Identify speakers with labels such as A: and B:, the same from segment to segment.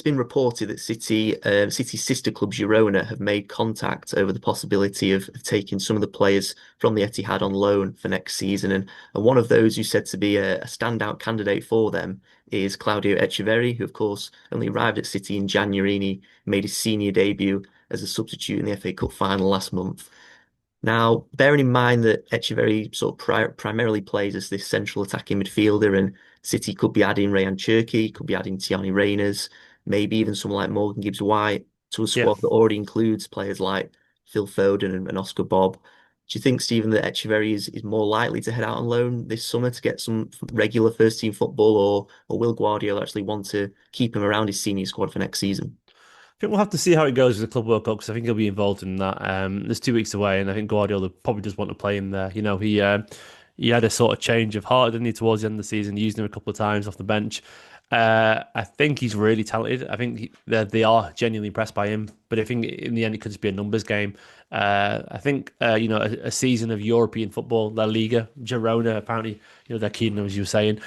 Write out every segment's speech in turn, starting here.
A: It's been reported that City's sister club Girona have made contact over the possibility of taking some of the players from the Etihad on loan for next season. And one of those who's said to be a standout candidate for them is Claudio Echeverri, who, of course, only arrived at City in January and he made his senior debut as a substitute in the FA Cup final last month. Now, bearing in mind that Echeverri sort of primarily plays as this central attacking midfielder, and City could be adding Rayan Cherki, could be adding Tiani Reyners, maybe even someone like Morgan Gibbs-White to a
B: Yeah.
A: squad that already includes players like Phil Foden and Oscar Bob. Do you think, Stephen, that Echeverri is more likely to head out on loan this summer to get some regular first team football, or will Guardiola actually want to keep him around his senior squad for next season?
B: I think we'll have to see how it goes with the Club World Cup because I think he'll be involved in that. There's 2 weeks away, and I think Guardiola probably does want to play him there. He had a sort of change of heart, didn't he, towards the end of the season, using him a couple of times off the bench. I think he's really talented. I think they are genuinely impressed by him, but I think in the end it could just be a numbers game. I think a season of European football, La Liga, Girona, apparently, they're keen, as you were saying.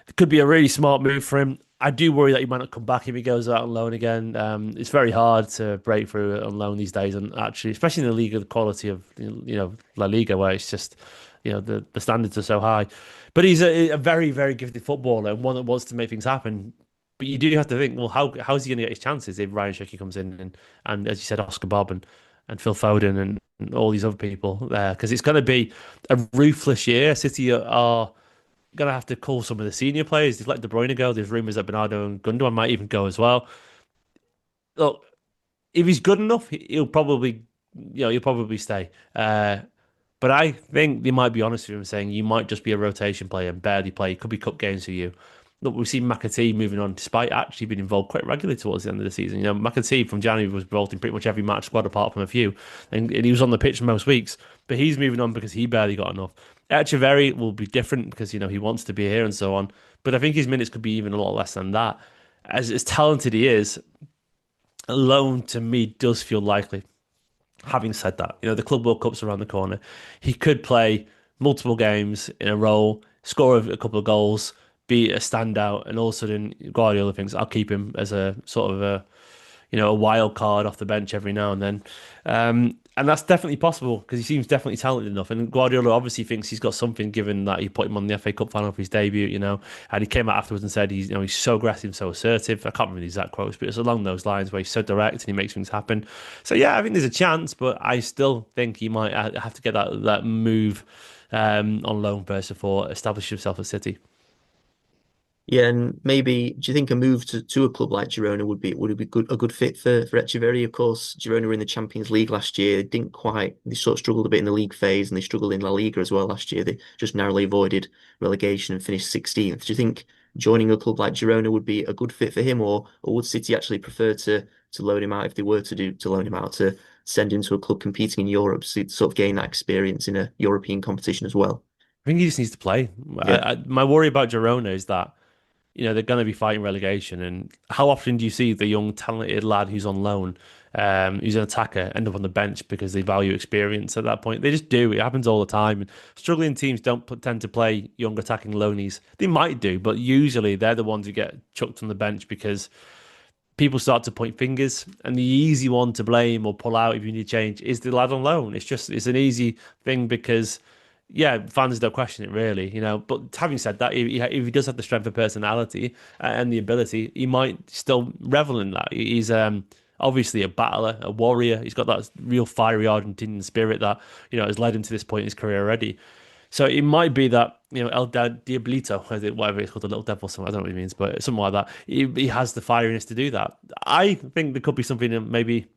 B: It could be a really smart move for him. I do worry that he might not come back if he goes out on loan again. It's very hard to break through on loan these days, and actually, especially in the league, the quality of La Liga, where it's just the standards are so high. But he's a very very gifted footballer and one that wants to make things happen. But you do have to think, well, how's he going to get his chances if Ryan Shiki comes in and as you said, Oscar Bob and Phil Foden and all these other people there because it's going to be a ruthless year. City are going to have to call some of the senior players. They've let De Bruyne go. There's rumours that Bernardo and Gundogan might even go as well. Look, if he's good enough, he'll probably stay. But I think they might be honest with him, saying you might just be a rotation player and barely play. It could be cup games for you. Look, we've seen McAtee moving on, despite actually being involved quite regularly towards the end of the season. McAtee from January was involved in pretty much every match squad apart from a few, and he was on the pitch most weeks. But he's moving on because he barely got enough. Echeverri will be different because he wants to be here and so on. But I think his minutes could be even a lot less than that. As talented he is, a loan to me does feel likely. Having said that, the Club World Cup's around the corner. He could play multiple games in a row, score a couple of goals, be a standout, and all of a sudden Guardiola thinks I'll keep him as a sort of a wild card off the bench every now and then. And that's definitely possible because he seems definitely talented enough. And Guardiola obviously thinks he's got something given that he put him on the FA Cup final for his debut, and he came out afterwards and said he's so aggressive, so assertive. I can't remember the exact quotes, but it's along those lines where he's so direct and he makes things happen. So yeah, I think there's a chance, but I still think he might have to get that move on loan first before establish himself at City.
A: Yeah, and maybe do you think a move to a club like Girona would it be a good fit for Echeverri? Of course, Girona were in the Champions League last year. They sort of struggled a bit in the league phase, and they struggled in La Liga as well last year. They just narrowly avoided relegation and finished 16th. Do you think joining a club like Girona would be a good fit for him, or would City actually prefer to loan him out if they were to loan him out to send him to a club competing in Europe to sort of gain that experience in a European competition as well?
B: I think he just needs to play.
A: Yeah.
B: My worry about Girona is that they're going to be fighting relegation. And how often do you see the young, talented lad who's on loan, who's an attacker, end up on the bench because they value experience at that point? They just do. It happens all the time. And struggling teams don't tend to play young attacking loanies. They might do, but usually they're the ones who get chucked on the bench because people start to point fingers. And the easy one to blame or pull out if you need change is the lad on loan. It's an easy thing because yeah, fans don't question it really, But having said that, if he does have the strength of personality and the ability, he might still revel in that. He's obviously a battler, a warrior. He's got that real fiery Argentinian spirit that has led him to this point in his career already. So it might be that El Diablito, whatever it's called, the little devil, something I don't know what it means, but something like that. He has the fieriness to do that. I think there could be something that maybe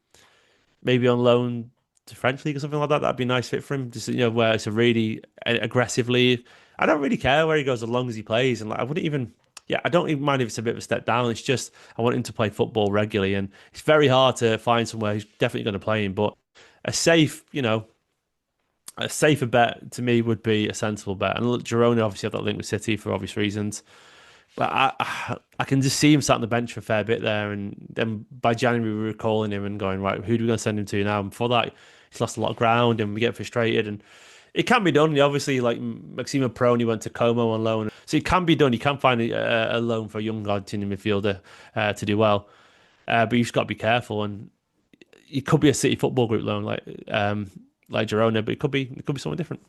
B: on loan to French league or something like that. That'd be a nice fit for him. Just where it's a really aggressive league. I don't really care where he goes as long as he plays, and I wouldn't even. Yeah, I don't even mind if it's a bit of a step down. It's just I want him to play football regularly, and it's very hard to find somewhere who's definitely going to play him. But a safe, a safer bet to me would be a sensible bet. And look, Girona obviously have that link with City for obvious reasons. But I can just see him sat on the bench for a fair bit there, and then by January we were calling him and going, right, who do we going to send him to now? And before that, he's lost a lot of ground, and we get frustrated. And it can be done. Obviously, like Maximo Proni went to Como on loan, so it can be done. You can find a loan for a young Argentinian midfielder to do well. But you've just got to be careful, and it could be a City football group loan like Girona, but it could be something different.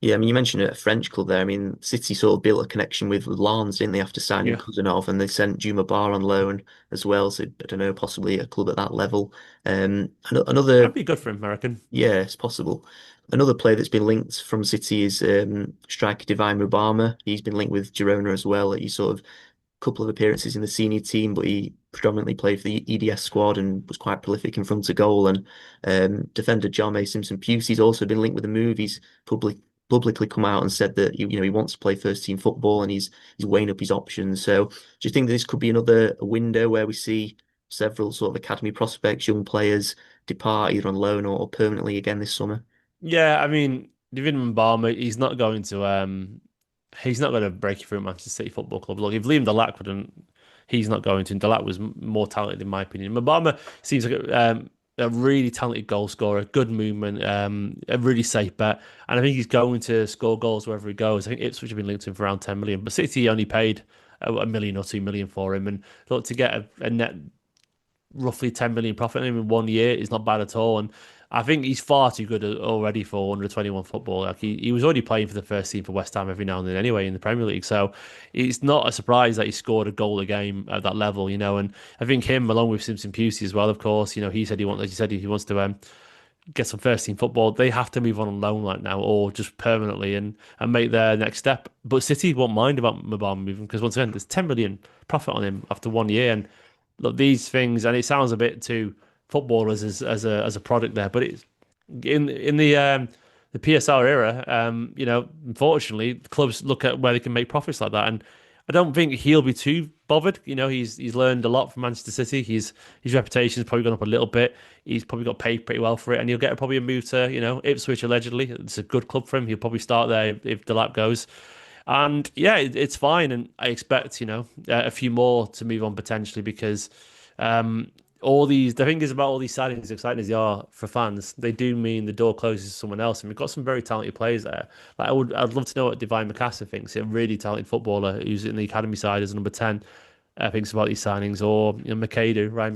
A: Yeah, I mean, you mentioned a French club there. I mean, City sort of built a connection with Lens, didn't they, after signing
B: Yeah,
A: Cousinov, and they sent Juma Bar on loan as well. So I don't know, possibly a club at that level.
B: that'd
A: Another,
B: be good for him, I reckon.
A: yeah, it's possible. Another player that's been linked from City is striker Divine Mubama. He's been linked with Girona as well. He's sort of couple of appearances in the senior team, but he predominantly played for the EDS squad and was quite prolific in front of goal. And defender Jaume Simpson-Pusey's also been linked with the move. He's publicly come out and said that he wants to play first team football and he's weighing up his options. So do you think this could be another window where we see several sort of academy prospects, young players depart either on loan or permanently again this summer?
B: Yeah, I mean, David Mbama, he's not going to break you through at Manchester City Football Club. Look, if Liam Delap couldn't, he's not going to. And Delap was more talented in my opinion. Mbama seems like a really talented goal scorer, good movement, a really safe bet, and I think he's going to score goals wherever he goes. I think Ipswich have been linked to him for around 10 million, but City only paid a million or 2 million for him, and look to get a net roughly 10 million profit on him in 1 year is not bad at all. And I think he's far too good already for under 21 football. Like he was already playing for the first team for West Ham every now and then anyway in the Premier League. So it's not a surprise that he scored a goal a game at that level, And I think him, along with Simpson Pusey as well, of course, he said he wants to get some first team football. They have to move on loan right now or just permanently and make their next step. But City won't mind about Mobama moving because once again, there's 10 million profit on him after 1 year. And look, these things, and it sounds a bit too footballers as a product there, but it's in the PSR era. Unfortunately, clubs look at where they can make profits like that, and I don't think he'll be too bothered. He's learned a lot from Manchester City. His reputation's probably gone up a little bit. He's probably got paid pretty well for it, and he'll get probably a move to Ipswich allegedly. It's a good club for him. He'll probably start there if Delap goes. And yeah, it's fine. And I expect, a few more to move on potentially because the thing is about all these signings, as exciting as they are for fans, they do mean the door closes to someone else. And we've got some very talented players there. Like I'd love to know what Divine McInerney thinks. A really talented footballer who's in the academy side as a number 10 thinks about these signings. Or, Ryan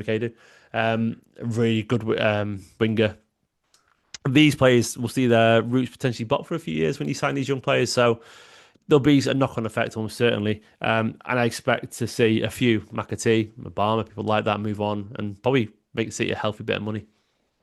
B: McAdoo, really good winger. These players will see their roots potentially blocked for a few years when you sign these young players. So there'll be a knock-on effect almost certainly. And I expect to see a few McAtee, Obama, people like that move on and probably make City a healthy bit of money.